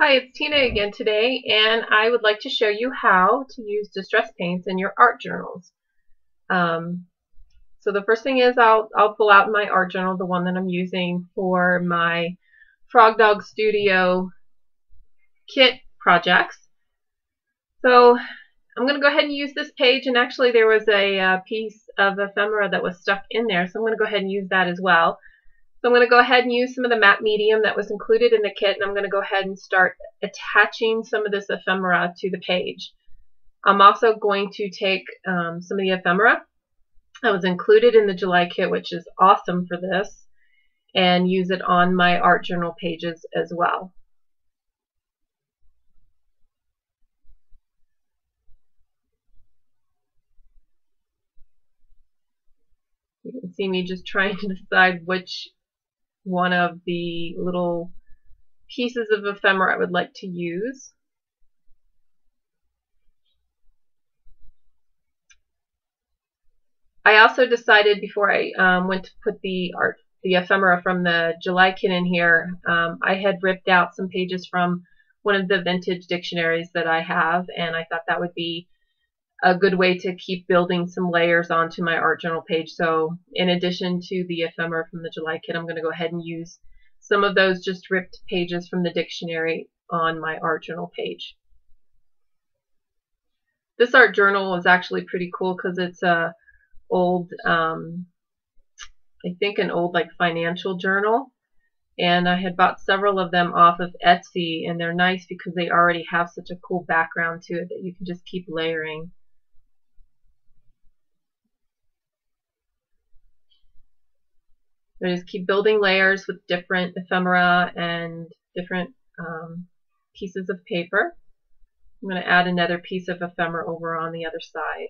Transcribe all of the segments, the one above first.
Hi, it's Tina again today, and I would like to show you how to use distress paints in your art journals. So the first thing is I'll pull out my art journal, the one that I'm using for my Frog Dog Studio kit projects. So I'm going to go ahead and use this page, and actually there was a piece of ephemera that was stuck in there, so I'm going to go ahead and use that as well. So I'm going to go ahead and use some of the matte medium that was included in the kit, and I'm going to go ahead and start attaching some of this ephemera to the page. I'm also going to take some of the ephemera that was included in the July kit, which is awesome for this, and use it on my art journal pages as well. You can see me just trying to decide which one of the little pieces of ephemera I would like to use. I also decided before I went to put the ephemera from the July kit in here, I had ripped out some pages from one of the vintage dictionaries that I have, and I thought that would be a good way to keep building some layers onto my art journal page. So in addition to the ephemera from the July kit, I'm going to go ahead and use some of those just ripped pages from the dictionary on my art journal page. This art journal is actually pretty cool because it's a old, I think an old like financial journal, and I had bought several of them off of Etsy, and they're nice because they already have such a cool background to it that you can just keep layering. So just keep building layers with different ephemera and different pieces of paper. I'm going to add another piece of ephemera over on the other side.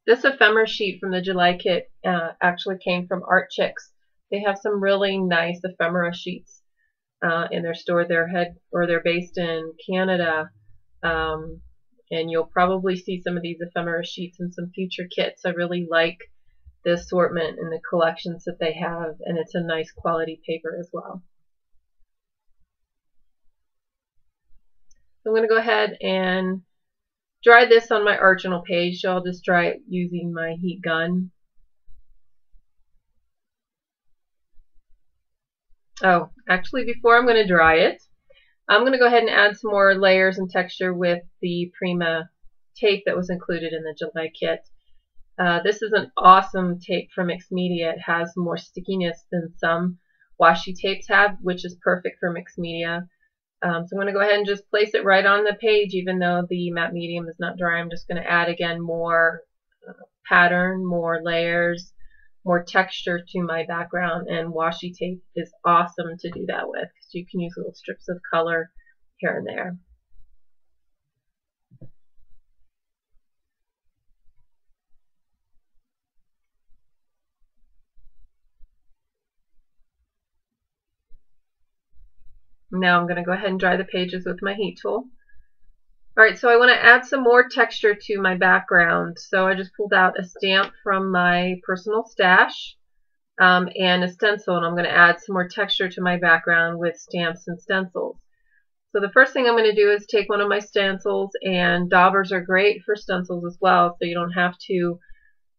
This ephemera sheet from the July kit actually came from Art Chicks. They have some really nice ephemera sheets in their store. They're based in Canada, and you'll probably see some of these ephemera sheets in some future kits. I really like the assortment and the collections that they have, and it's a nice quality paper as well. So I'm going to go ahead and dry this on my art journal page, so I'll just dry it using my heat gun. Oh, actually before I'm going to dry it, I'm going to go ahead and add some more layers and texture with the Prima tape that was included in the July kit. This is an awesome tape from Mixed Media. It has more stickiness than some washi tapes have, which is perfect for Mixed Media. So I'm going to go ahead and just place it right on the page, even though the matte medium is not dry. I'm just going to add again more pattern, more layers, more texture to my background, and washi tape is awesome to do that with because you can use little strips of color here and there. Now I'm going to go ahead and dry the pages with my heat tool. Alright, so I want to add some more texture to my background. So I just pulled out a stamp from my personal stash and a stencil, and I'm going to add some more texture to my background with stamps and stencils. So the first thing I'm going to do is take one of my stencils, and daubers are great for stencils as well, so you don't have to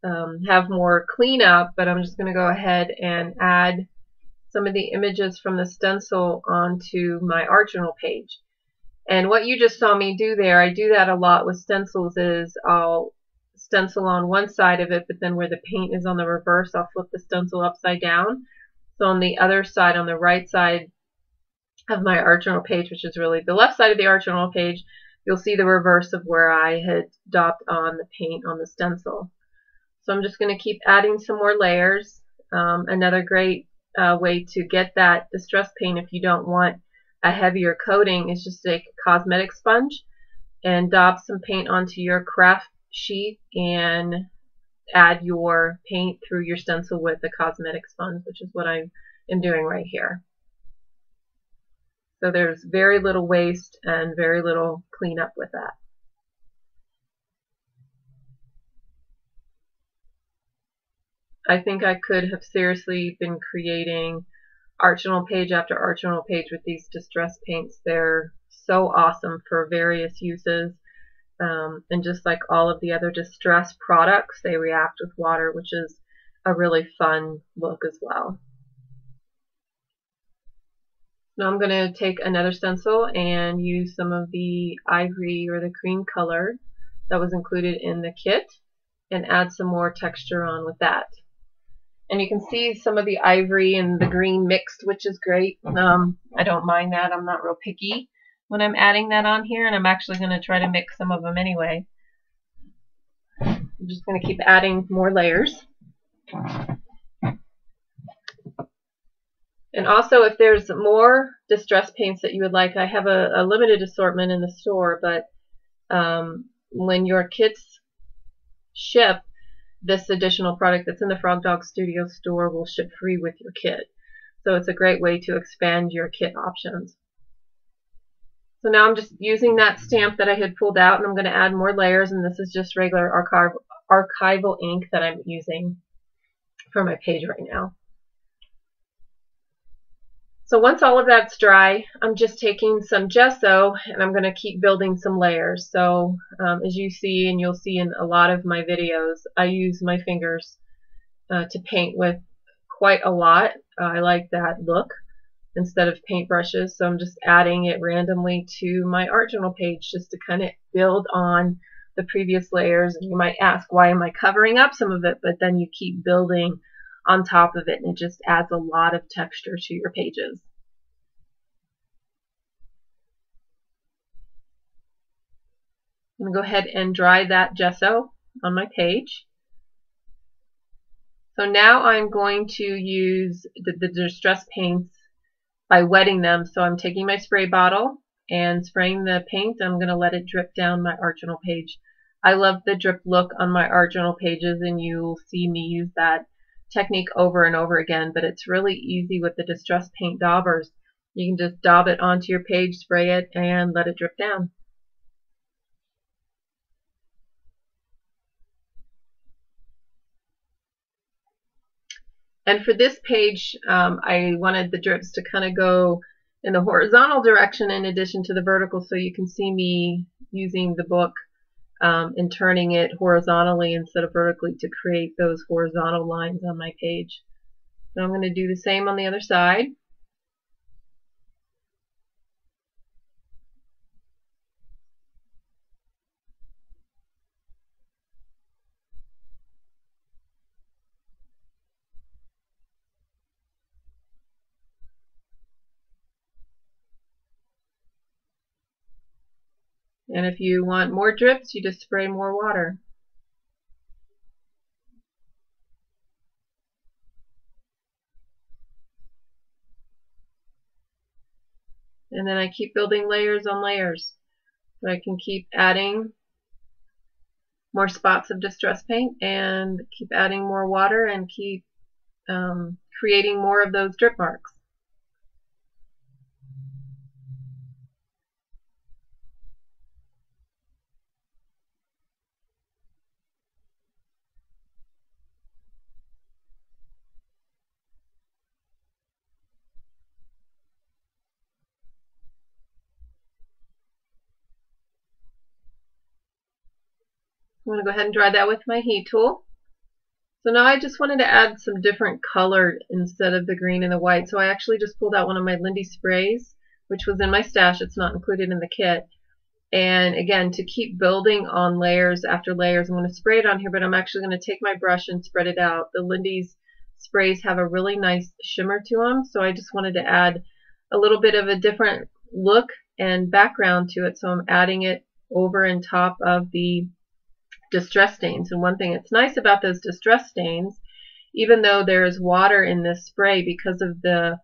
have more cleanup, but I'm just going to go ahead and add some of the images from the stencil onto my art journal page. And what you just saw me do there, I do that a lot with stencils, is I'll stencil on one side of it, but then where the paint is on the reverse, I'll flip the stencil upside down. So on the other side, on the right side of my art journal page, which is really the left side of the art journal page, you'll see the reverse of where I had daubed on the paint on the stencil. So I'm just going to keep adding some more layers. Another great way to get that distress paint if you don't want a heavier coating is just take a cosmetic sponge and daub some paint onto your craft sheet and add your paint through your stencil with the cosmetic sponge, which is what I am doing right here. So there's very little waste and very little cleanup with that. I think I could have seriously been creating art journal page after art journal page with these distress paints. They're so awesome for various uses. And just like all of the other distress products, they react with water, which is a really fun look as well. Now I'm going to take another stencil and use some of the ivory or the cream color that was included in the kit and add some more texture on with that. And you can see some of the ivory and the green mixed, which is great. I don't mind that. I'm not real picky when I'm adding that on here, and I'm actually going to try to mix some of them anyway. I'm just going to keep adding more layers. And also, if there's more distress paints that you would like, I have a limited assortment in the store, but when your kits ship, this additional product that's in the Frog Dog Studio store will ship free with your kit. So it's a great way to expand your kit options. So now I'm just using that stamp that I had pulled out, and I'm going to add more layers, and this is just regular archival ink that I'm using for my page right now. So once all of that's dry, I'm just taking some gesso and I'm going to keep building some layers. So as you see, and you'll see in a lot of my videos, I use my fingers to paint with quite a lot. I like that look instead of paintbrushes, so I'm just adding it randomly to my art journal page just to kind of build on the previous layers. And you might ask, why am I covering up some of it? But then you keep building on top of it, and it just adds a lot of texture to your pages. I'm going to go ahead and dry that gesso on my page. So now I'm going to use the distress paints by wetting them. So I'm taking my spray bottle and spraying the paint. I'm going to let it drip down my art journal page. I love the drip look on my art journal pages, and you'll see me use that technique over and over again, but it's really easy with the distress paint daubers. You can just daub it onto your page, spray it, and let it drip down. And for this page, I wanted the drips to kind of go in the horizontal direction in addition to the vertical, so you can see me using the book and turning it horizontally instead of vertically to create those horizontal lines on my page. So I'm going to do the same on the other side. And if you want more drips, you just spray more water. And then I keep building layers on layers, so I can keep adding more spots of distress paint and keep adding more water and keep creating more of those drip marks. I'm going to go ahead and dry that with my heat tool. So now I just wanted to add some different color instead of the green and the white. So I actually just pulled out one of my Lindy sprays, which was in my stash. It's not included in the kit. And again, to keep building on layers after layers, I'm going to spray it on here, but I'm actually going to take my brush and spread it out. The Lindy's sprays have a really nice shimmer to them, so I just wanted to add a little bit of a different look and background to it. So I'm adding it over and top of the distress stains. And one thing that's nice about those distress stains, even though there is water in this spray, because of the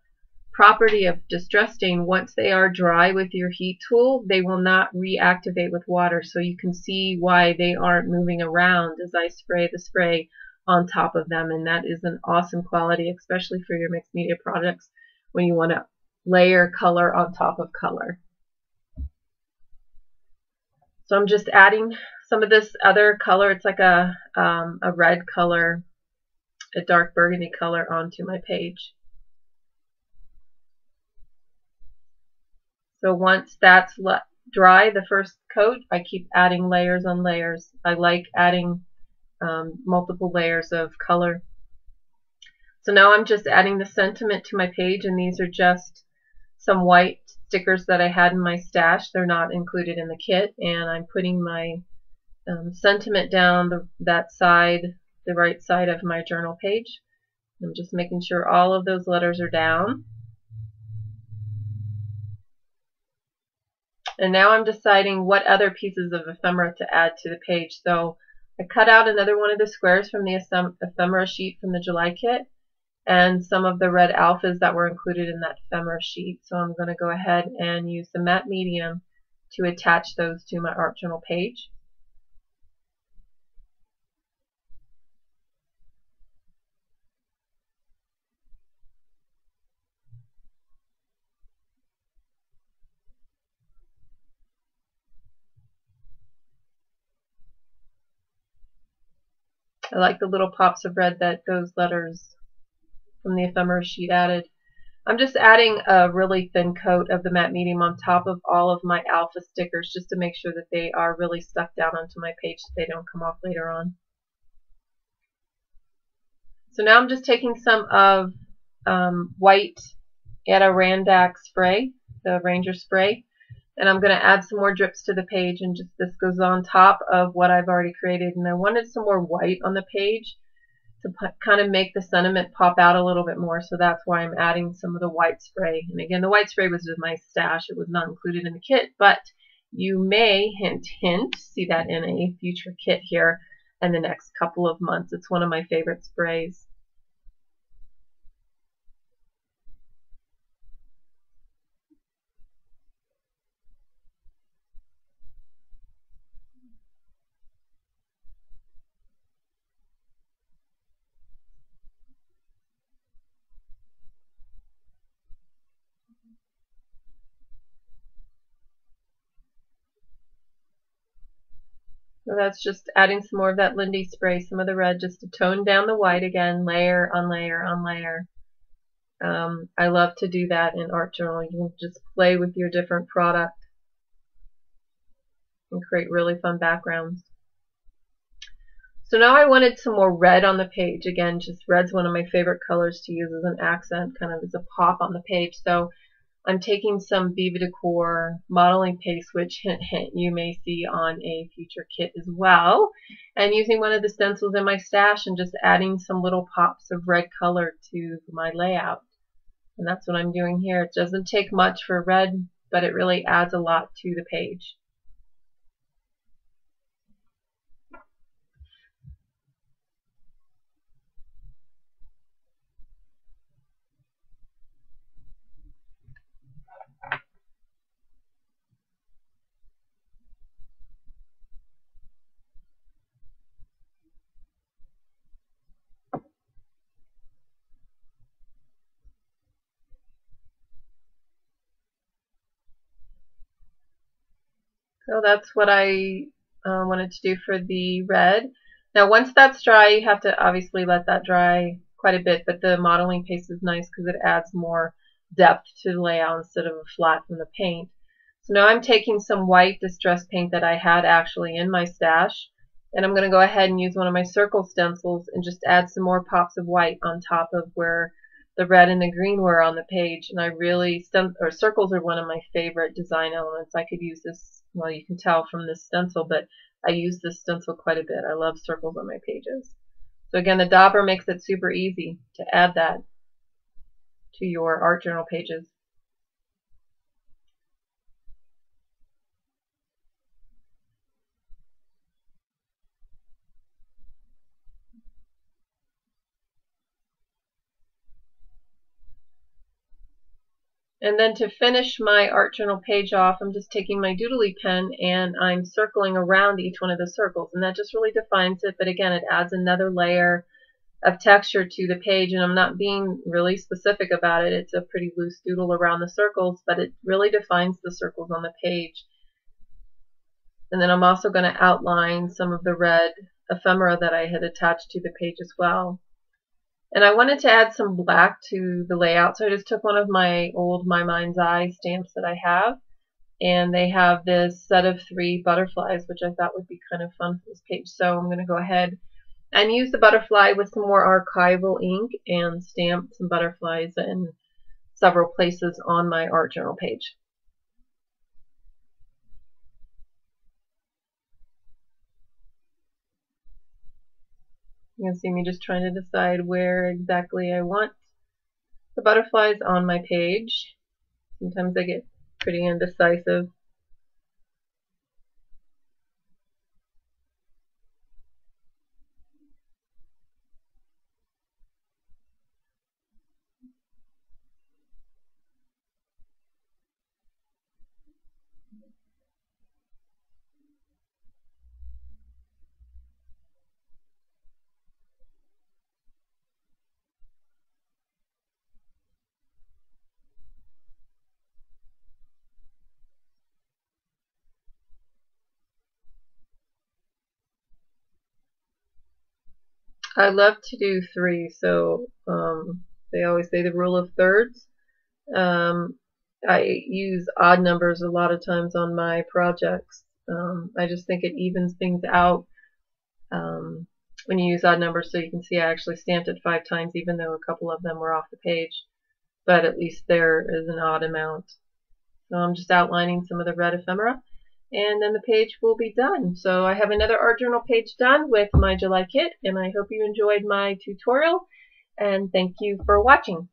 property of distress stain, once they are dry with your heat tool, they will not reactivate with water. So you can see why they aren't moving around as I spray the spray on top of them. And that is an awesome quality, especially for your mixed media projects when you want to layer color on top of color. So I'm just adding some of this other color. It's like a red color a dark burgundy color onto my page. So once that's dry, the first coat, I keep adding layers on layers. I like adding multiple layers of color. So now I'm just adding the sentiment to my page, and these are just some white stickers that I had in my stash. They're not included in the kit, and I'm putting my sentiment down that side, the right side of my journal page. I'm just making sure all of those letters are down. And now I'm deciding what other pieces of ephemera to add to the page. So I cut out another one of the squares from the ephemera sheet from the July kit, and some of the red alphas that were included in that ephemera sheet. So I'm going to go ahead and use the matte medium to attach those to my art journal page. I like the little pops of red that those letters from the ephemera sheet added. I'm just adding a really thin coat of the matte medium on top of all of my alpha stickers just to make sure that they are really stuck down onto my page so they don't come off later on. So now I'm just taking some of white Adirondack spray, the Ranger spray, and I'm going to add some more drips to the page, and just this goes on top of what I've already created. And I wanted some more white on the page to kind of make the sentiment pop out a little bit more, so that's why I'm adding some of the white spray. And again, the white spray was in my stash. It was not included in the kit, but you may, hint hint, see that in a future kit here in the next couple of months. It's one of my favorite sprays. So that's just adding some more of that Lindy spray, some of the red, just to tone down the white again, layer on layer on layer. I love to do that in art journal. You can just play with your different product and create really fun backgrounds. So now I wanted some more red on the page. Again, just red's one of my favorite colors to use as an accent, kind of as a pop on the page. So I'm taking some Viva Decor modeling paste, which, hint hint, you may see on a future kit as well, and using one of the stencils in my stash and just adding some little pops of red color to my layout. And that's what I'm doing here. It doesn't take much for red, but it really adds a lot to the page. So that's what I wanted to do for the red. Now once that's dry, you have to obviously let that dry quite a bit, but the modeling paste is nice because it adds more depth to the layout instead of a flat from the paint. So now I'm taking some white distress paint that I had actually in my stash, and I'm going to go ahead and use one of my circle stencils and just add some more pops of white on top of where the red and the green were on the page. And I really, circles are one of my favorite design elements. I could use this, well, you can tell from this stencil, but I use this stencil quite a bit. I love circles on my pages. So again, the dauber makes it super easy to add that to your art journal pages. And then to finish my art journal page off, I'm just taking my doodly pen and I'm circling around each one of the circles, and that just really defines it. But again, it adds another layer of texture to the page, and I'm not being really specific about it. It's a pretty loose doodle around the circles, but it really defines the circles on the page. And then I'm also going to outline some of the red ephemera that I had attached to the page as well. And I wanted to add some black to the layout, so I just took one of my old My Mind's Eye stamps that I have, and they have this set of 3 butterflies, which I thought would be kind of fun for this page. So I'm going to go ahead and use the butterfly with some more archival ink and stamp some butterflies in several places on my art journal page. You can see me just trying to decide where exactly I want the butterflies on my page. Sometimes I get pretty indecisive. I love to do 3, so they always say the rule of thirds. I use odd numbers a lot of times on my projects. I just think it evens things out when you use odd numbers, so you can see I actually stamped it 5 times even though a couple of them were off the page, but at least there is an odd amount. So I'm just outlining some of the red ephemera, and then the page will be done. So I have another art journal page done with my July kit, and I hope you enjoyed my tutorial, and thank you for watching.